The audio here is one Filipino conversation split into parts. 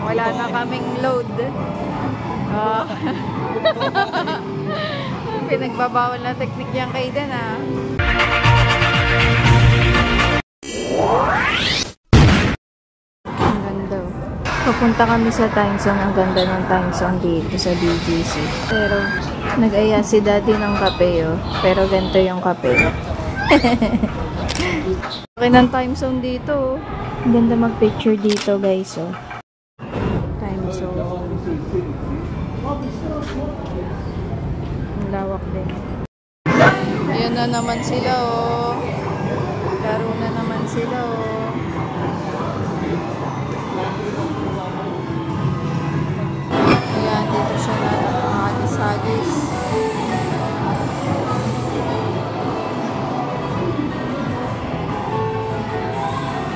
Wala na kaming load. Pinagbabawal na teknik yung Kaiden, ah. Ang ganda. Papunta kami sa time zone. Ang ganda ng time zone dito sa BGC. Pero nag-aya si daddy ng kape, oh. Pero ganito yung kape. Okay ng time zone dito, oh. Ang ganda mag-picture dito, guys, oh. Time zone. Ang lawak din. Ayan na naman sila, oh. Laro na naman sila, oh. Ayan, dito siya na hagis-hagis.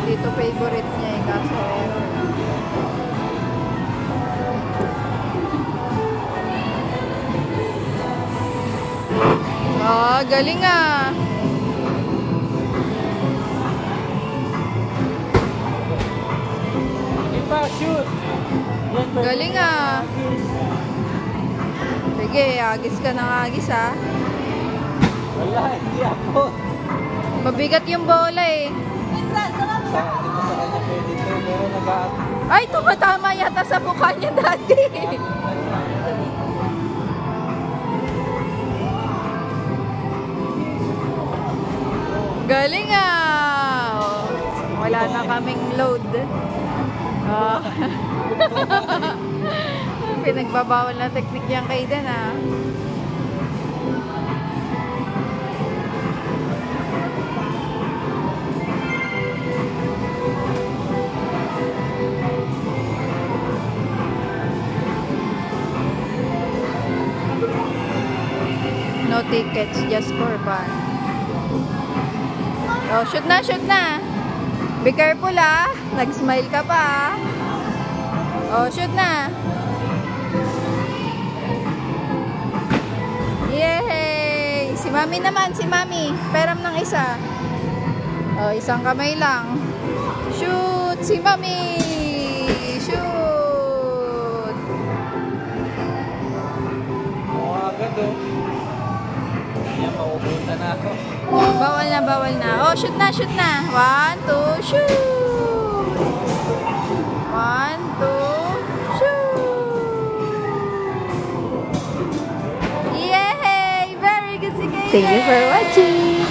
Dito favorite niya, eh, kaso error. Ah, galing, ah. Shoot. Galing, ah. Sige, agis ka ng agis, ah. Wala, hindi ako. Mabigat yung bola, eh. Hindi pa sa kanya pwede ito, pero nag-aat. Ay, tumatama yata sa mukha niya dati. Galing, ah. Wala na kaming load. Pinagbabawal na teknik yung Kaiden, ah. No tickets, just for fun. Oh, shoot na, shoot na. Be careful, ah. Nag-smile ka pa, ah. Oh, shoot na. Yay! Si Mami naman, si Mami. Peram ng isa. Oh, isang kamay lang. Shoot! Si Mami! Shoot! Oo, agad, oh. Yan, maubutan na ako. Bawal na, bawal na. Oh, shoot na, shoot na. 1, 2, shoot! 1, 2, shoot! Yay! Very good si Kaiden! Thank you for watching!